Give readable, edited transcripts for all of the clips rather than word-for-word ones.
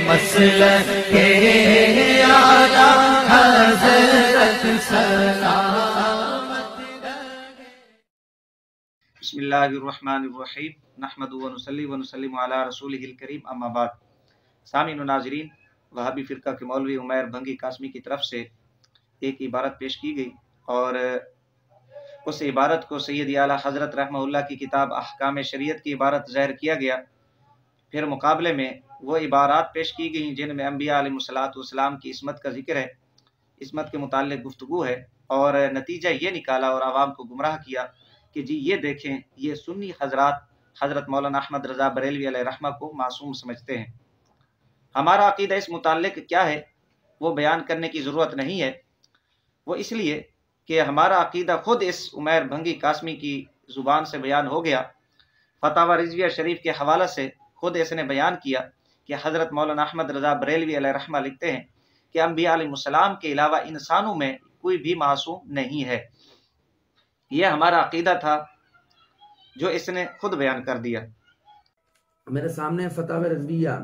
مسلک اعلیٰ حضرت سلامت رہے۔ بسم اللہ الرحمن الرحیم، نحمد ونصلی ونسلم علی رسولہ الکریم، اما بعد۔ سامعین و ناظرین، وہابی فرقہ کے مولوی عمیر بھنگی قاسمی کی طرف سے ایک عبارت پیش کی گئی اور اس عبارت کو سید اعلیٰ حضرت رحمہ اللہ کی کتاب احکام شریعت کی عبارت ظاہر کیا گیا۔ پھر مقابلے میں وہ عبارات پیش کی گئیں جن میں انبیاء علیہ السلام کی عصمت کا ذکر ہے، عصمت کے متعلق گفتگو ہے، اور نتیجہ یہ نکالا اور عوام کو گمراہ کیا کہ جی یہ دیکھیں، یہ سنی حضرات حضرت مولانا احمد رضا بریلوی علیہ رحمہ کو معصوم سمجھتے ہیں۔ ہمارا عقیدہ اس متعلق کیا ہے وہ بیان کرنے کی ضرورت نہیں ہے، وہ اس لیے کہ ہمارا عقیدہ خود اس عمیر بھنگی قاسمی کی زبان سے بیان ہو گیا۔ فتاوی رضویہ شریف کے حوالہ سے خود اس نے بیان کیا کہ حضرت مولانا احمد رضا بریلوی علیہ رحمہ لکھتے ہیں کہ انبیاء علیہ السلام کے علاوہ انسانوں میں کوئی بھی معصوم نہیں ہے۔ یہ ہمارا عقیدہ تھا جو اس نے خود بیان کر دیا۔ میرے سامنے فتاوی رضویہ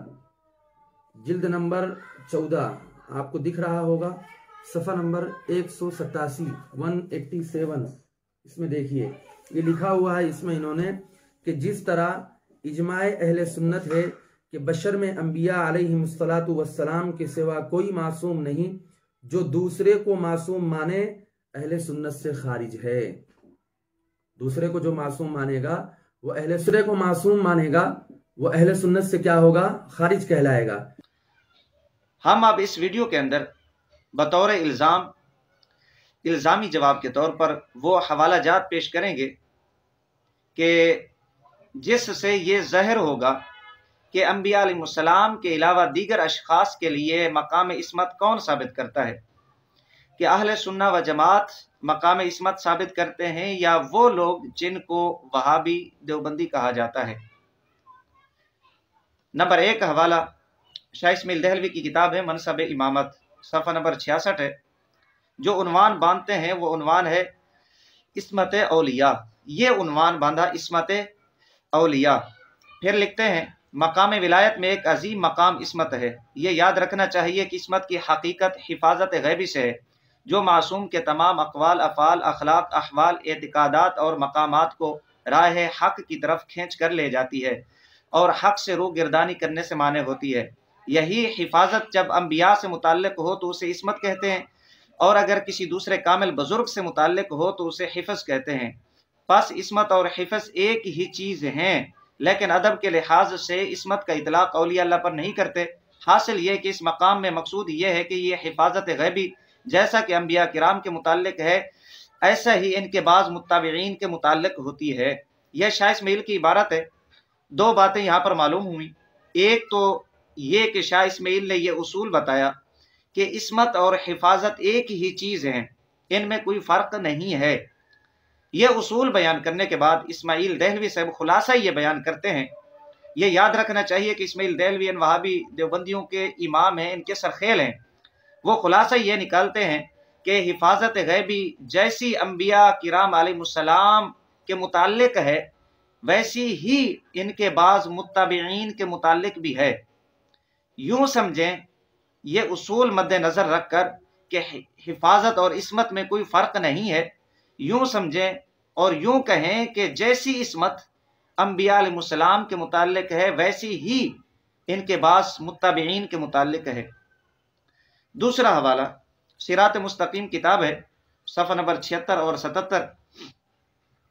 جلد نمبر 14 آپ کو دکھ رہا ہوگا، صفحہ نمبر 187 اس میں دیکھیے یہ لکھا ہوا ہے، اس میں انہوں نے کہ جس طرح اجماع اہل سنت ہے کہ بشر میں انبیاء علیہ السلام کے سوا کوئی معصوم نہیں، جو دوسرے کو معصوم مانے اہل سنت سے خارج ہے۔ دوسرے کو جو معصوم مانے گا وہ اہل سنت سے کیا ہوگا؟ خارج کہلائے گا۔ ہم اب اس ویڈیو کے اندر بطور الزامی جواب کے طور پر وہ حوالہ جات پیش کریں گے کہ جس سے یہ ظاہر ہوگا کہ انبیاء علیہ السلام کے علاوہ دیگر اشخاص کے لیے مقام عصمت کون ثابت کرتا ہے، کہ اہل سنہ و جماعت مقام عصمت ثابت کرتے ہیں یا وہ لوگ جن کو وہابی دیوبندی کہا جاتا ہے۔ نمبر 1 حوالہ شاہ اسماعیل دہلوی کی کتاب ہے منصب امامت، صفحہ نمبر 66 ہے۔ جو عنوان باندھتے ہیں وہ عنوان ہے عصمت اولیاء، یہ عنوان باندھا عصمت اولیاء۔ پھر لکھتے ہیں مقام ولایت میں ایک عظیم مقام عصمت ہے، یہ یاد رکھنا چاہیے کہ عصمت کی حقیقت حفاظت غیبی سے ہے، جو معصوم کے تمام اقوال، افعال، اخلاق، احوال، اعتقادات اور مقامات کو راہ حق کی طرف کھینچ کر لے جاتی ہے اور حق سے رو گردانی کرنے سے مانع ہوتی ہے۔ یہی حفاظت جب انبیاء سے متعلق ہو تو اسے عصمت کہتے ہیں، اور اگر کسی دوسرے کامل بزرگ سے متعلق ہو تو اسے حفظ کہتے ہیں۔ پس عصمت اور حفظ ایک ہی چیز ہیں، لیکن ادب کے لحاظ سے عصمت کا اطلاق اولیاء اللہ پر نہیں کرتے۔ حاصل یہ کہ اس مقام میں مقصود یہ ہے کہ یہ حفاظت غیبی جیسا کہ انبیاء کرام کے متعلق ہے، ایسا ہی ان کے بعض متابعین کے متعلق ہوتی ہے۔ یہ شاہ اسماعیل کی عبارت ہے۔ دو باتیں یہاں پر معلوم ہوئی، ایک تو یہ کہ شاہ اسماعیل نے یہ اصول بتایا کہ عصمت اور حفاظت ایک ہی چیز ہیں، ان میں کوئی فرق نہیں ہے۔ یہ اصول بیان کرنے کے بعد اسماعیل دہلوی صاحب خلاصہ یہ بیان کرتے ہیں۔ یہ یاد رکھنا چاہیے کہ اسماعیل دہلوی ان وہابی دیوبندیوں کے امام ہیں، ان کے سرخیل ہیں۔ وہ خلاصہ یہ نکالتے ہیں کہ حفاظت غیبی جیسی انبیاء کرام علیہ السلام کے متعلق ہے، ویسی ہی ان کے بعض متابعین کے متعلق بھی ہے۔ یوں سمجھیں، یہ اصول مد نظر رکھ کر کہ حفاظت اور عصمت میں کوئی فرق نہیں ہے، یوں سمجھیں اور یوں کہیں کہ جیسی عصمت انبیاء علیہ السلام کے متعلق ہے ویسی ہی ان کے بعض متابعین کے متعلق ہے۔ دوسرا حوالہ صراط مستقیم کتاب ہے، صفحہ نمبر 76 اور 77۔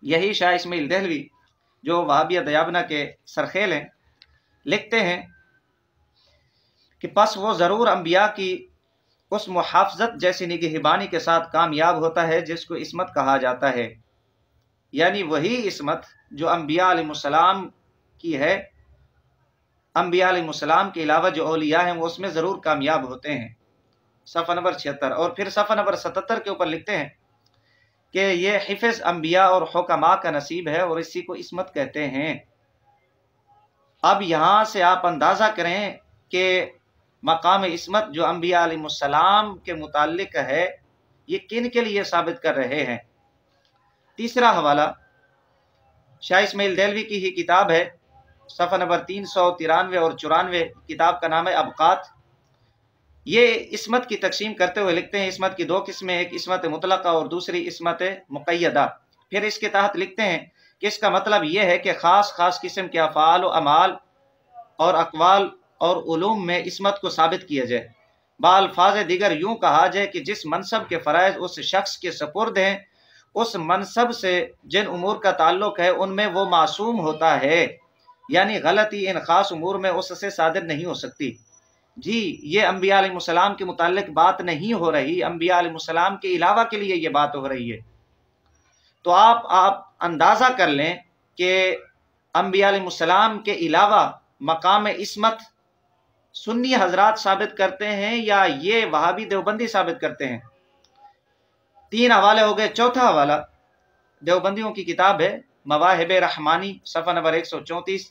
یہی شاہ اسماعیل دہلوی جو وہابیہ دیابنہ کے سرخیل ہیں لکھتے ہیں کہ پس وہ ضرور انبیاء کی اس محافظت جیسی نگہبانی کے ساتھ کامیاب ہوتا ہے جس کو عصمت کہا جاتا ہے، یعنی وہی عصمت جو انبیاء علیہ السلام کی ہے۔ انبیاء علیہ السلام کے علاوہ جو اولیاء ہیں وہ اس میں ضرور کامیاب ہوتے ہیں، صفحہ نمبر 76۔ اور پھر صفحہ نمبر 77 کے اوپر لکھتے ہیں کہ یہ حفظ انبیاء اور حکماء کا نصیب ہے اور اسی کو عصمت کہتے ہیں۔ اب یہاں سے آپ اندازہ کریں کہ مقام عصمت جو انبیاء علیہ السلام کے متعلق ہے یہ کن کے لیے ثابت کر رہے ہیں۔ تیسرا حوالہ شاہ اسماعیل دہلوی کی ہی کتاب ہے، صفحہ نمبر 393 اور 94، کتاب کا نام ہے ابقات۔ یہ عصمت کی تقسیم کرتے ہوئے لکھتے ہیں عصمت کی دو قسمیں، ایک عصمت مطلقہ اور دوسری عصمت مقیدہ۔ پھر اس کے تحت لکھتے ہیں کہ اس کا مطلب یہ ہے کہ خاص قسم کے افعال و اعمال اور اقوال اور علوم میں عصمت کو ثابت کیا جائے۔ بالفاظ دیگر یوں کہا جائے کہ جس منصب کے فرائض اس شخص کے سپرد ہیں، اس منصب سے جن امور کا تعلق ہے ان میں وہ معصوم ہوتا ہے، یعنی غلطی ان خاص امور میں اس سے صادر نہیں ہو سکتی۔ جی یہ انبیاء علیہ السلام کے متعلق بات نہیں ہو رہی، انبیاء علیہ السلام کے علاوہ کے لیے یہ بات ہو رہی ہے۔ تو آپ اندازہ کر لیں کہ انبیاء علیہ السلام کے علاوہ مقام عصمت سنی حضرات ثابت کرتے ہیں یا یہ وہابی دیوبندی ثابت کرتے ہیں؟ 3 حوالے ہو گئے۔ چوتھا حوالہ دیوبندیوں کی کتاب ہے مواہب رحمانی، صفحہ نمبر 134،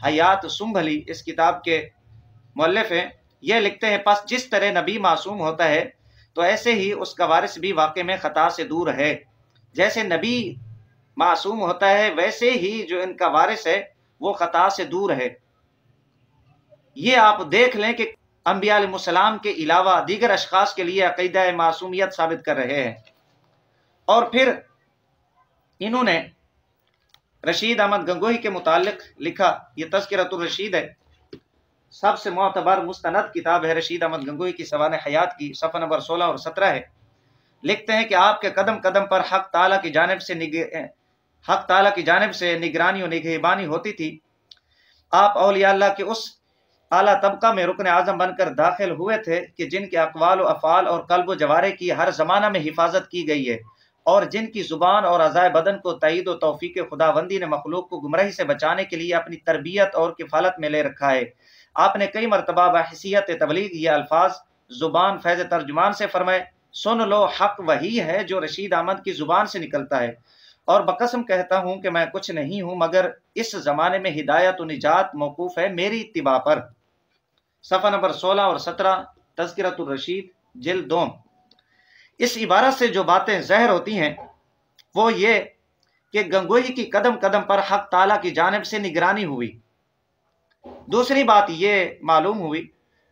حیات سنبھلی اس کتاب کے مؤلف ہیں۔ یہ لکھتے ہیں پس جس طرح نبی معصوم ہوتا ہے تو ایسے ہی اس کا وارث بھی واقع میں خطا سے دور ہے۔ جیسے نبی معصوم ہوتا ہے ویسے ہی جو ان کا وارث ہے وہ خطا سے دور ہے۔ یہ آپ دیکھ لیں کہ انبیاء علیہ السلام کے علاوہ دیگر اشخاص کے لیے عقیدہ معصومیت ثابت کر رہے ہیں۔ اور پھر انہوں نے رشید احمد گنگوہی کے متعلق لکھا، یہ تذکرۃ الرشید ہے، سب سے معتبر مستند کتاب ہے رشید احمد گنگوہی کی سوانح حیات کی، صفحہ نمبر 16 اور 17 ہے۔ لکھتے ہیں کہ آپ کے قدم قدم پر حق تعالیٰ کی جانب سے نگرانی و نگہبانی ہوتی تھی۔ آپ اولیاء اللہ کے اس اعلیٰ طبقہ میں رکن اعظم بن کر داخل ہوئے تھے کہ جن کے اقوال و افعال اور قلب و جوارح کی ہر زمانہ میں حفاظت کی گئی ہے، اور جن کی زبان اور اعضائے بدن کو تائید و توفیق خداوندی نے مخلوق کو گمراہی سے بچانے کے لیے اپنی تربیت اور کفالت میں لے رکھا ہے۔ آپ نے کئی مرتبہ بحیثیت تبلیغ یہ الفاظ زبان فیض ترجمان سے فرمائے، سن لو حق وہی ہے جو رشید احمد کی زبان سے نکلتا ہے، اور بقسم کہتا ہوں کہ میں کچھ نہیں ہوں مگر اس زمانے میں ہدایت و نجات موقوف ہے میری اتباع پر۔ صفحہ نمبر 16 اور 17 تذکرۃ الرشید جلد 2۔ اس عبارت سے جو باتیں ظاہر ہوتی ہیں وہ یہ کہ گنگوہی کی قدم قدم پر حق تعالیٰ کی جانب سے نگرانی ہوئی۔ دوسری بات یہ معلوم ہوئی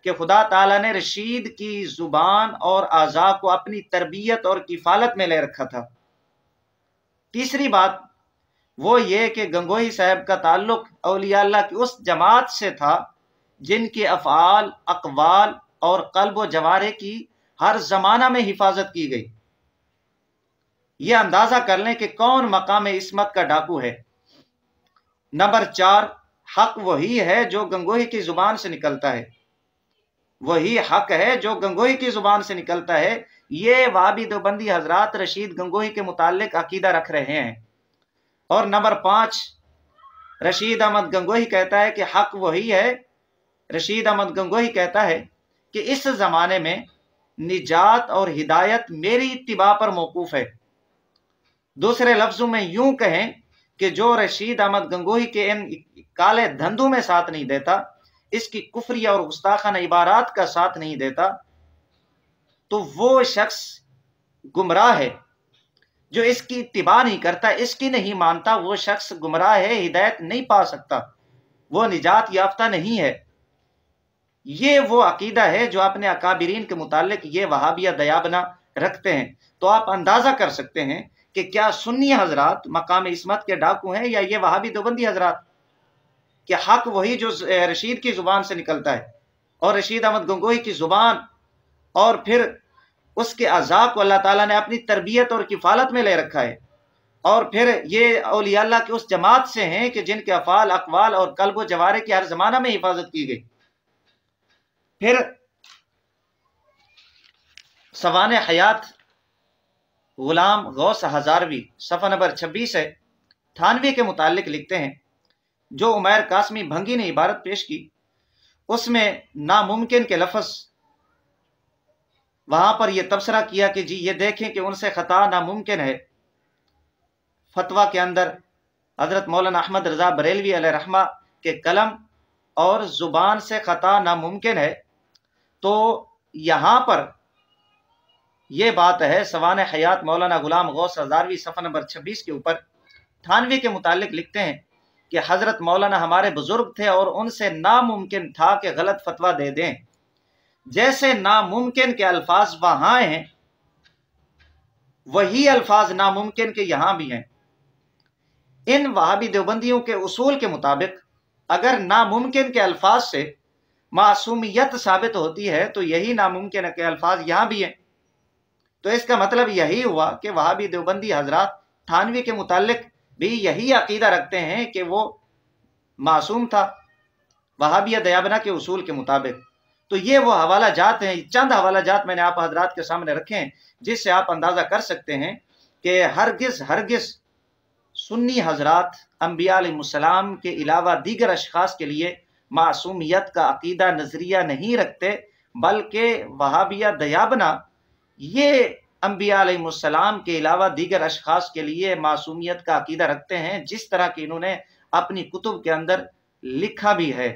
کہ خدا تعالیٰ نے رشید کی زبان اور اعضاء کو اپنی تربیت اور کفالت میں لے رکھا تھا۔ تیسری بات وہ یہ کہ گنگوہی صاحب کا تعلق اولیاء اللہ کی اس جماعت سے تھا جن کے افعال، اقوال اور قلب و جوارح کی ہر زمانہ میں حفاظت کی گئی۔ یہ اندازہ کر لیں کہ کون مقام عصمت کا ڈاکو ہے۔ نمبر 4، حق وہی ہے جو گنگوہی کی زبان سے نکلتا ہے، وہی حق ہے جو گنگوہی کی زبان سے نکلتا ہے۔ یہ وہابی دیوبندی حضرات رشید گنگوہی کے متعلق عقیدہ رکھ رہے ہیں۔ اور نمبر 5، رشید احمد گنگوہی کہتا ہے کہ حق وہی ہے، رشید احمد گنگوہی کہتا ہے کہ اس زمانے میں نجات اور ہدایت میری اتباع پر موقوف ہے۔ دوسرے لفظوں میں یوں کہیں کہ جو رشید احمد گنگوہی کے ان کالے دھندوں میں ساتھ نہیں دیتا، اس کی کفری اور گستاخانہ عبارات کا ساتھ نہیں دیتا، تو وہ شخص گمراہ ہے۔ جو اس کی اتباع نہیں کرتا، اس کی نہیں مانتا، وہ شخص گمراہ ہے، ہدایت نہیں پا سکتا، وہ نجات یافتہ نہیں ہے۔ یہ وہ عقیدہ ہے جو اپنے اکابرین کے متعلق یہ وہابیہ دیابنا رکھتے ہیں۔ تو آپ اندازہ کر سکتے ہیں کہ کیا سنی حضرات مقام عصمت کے ڈاکو ہیں یا یہ وہابی دیوبندی حضرات؟ کہ حق وہی جو رشید کی زبان سے نکلتا ہے، اور رشید احمد گنگوہی کی زبان اور پھر اس کے اعضاء کو اللہ تعالیٰ نے اپنی تربیت اور کفالت میں لے رکھا ہے، اور پھر یہ اولیاء اللہ کی اس جماعت سے ہیں کہ جن کے افعال، اقوال اور قلب و جوارح کی ہر زمانہ میں حفاظت کی گئی۔ پھر سوانح حیات غلام غوث ہزاروی صفحہ نمبر 26 ہے، تھانوی کے متعلق لکھتے ہیں جو عمیر قاسمی بھنگی نے عبارت پیش کی، اس میں ناممکن کے لفظ وہاں پر یہ تبصرہ کیا کہ جی یہ دیکھیں کہ ان سے خطا ناممکن ہے۔ فتویٰ کے اندر حضرت مولانا احمد رضا بریلوی علیہ رحمہ کے قلم اور زبان سے خطا ناممکن ہے۔ تو یہاں پر یہ بات ہے سوانح حیات مولانا غلام غوث ہزاروی صفحہ نمبر 26 کے اوپر، تھانوی کے متعلق لکھتے ہیں کہ حضرت مولانا ہمارے بزرگ تھے اور ان سے ناممکن تھا کہ غلط فتویٰ دے دیں. جیسے ناممکن کے الفاظ وہاں ہیں وہی الفاظ ناممکن کے یہاں بھی ہیں. ان وہابی دیوبندیوں کے اصول کے مطابق اگر ناممکن کے الفاظ سے معصومیت ثابت ہوتی ہے تو یہی ناممکن کے الفاظ یہاں بھی ہیں. تو اس کا مطلب یہی ہوا کہ وہابی دیوبندی حضرات تھانوی کے متعلق بھی یہی عقیدہ رکھتے ہیں کہ وہ معصوم تھا وہابیہ دیابنا کے اصول کے مطابق. تو یہ وہ حوالہ جات ہیں، چند حوالہ جات میں نے آپ حضرات کے سامنے رکھے ہیں جس سے آپ اندازہ کر سکتے ہیں کہ ہرگز سنی حضرات انبیاء علیہ السلام کے علاوہ دیگر اشخاص کے لیے معصومیت کا عقیدہ نظریہ نہیں رکھتے، بلکہ وہابیہ دیابنا یہ انبیاء علیہ السلام کے علاوہ دیگر اشخاص کے لیے معصومیت کا عقیدہ رکھتے ہیں، جس طرح کہ انہوں نے اپنی کتب کے اندر لکھا بھی ہے.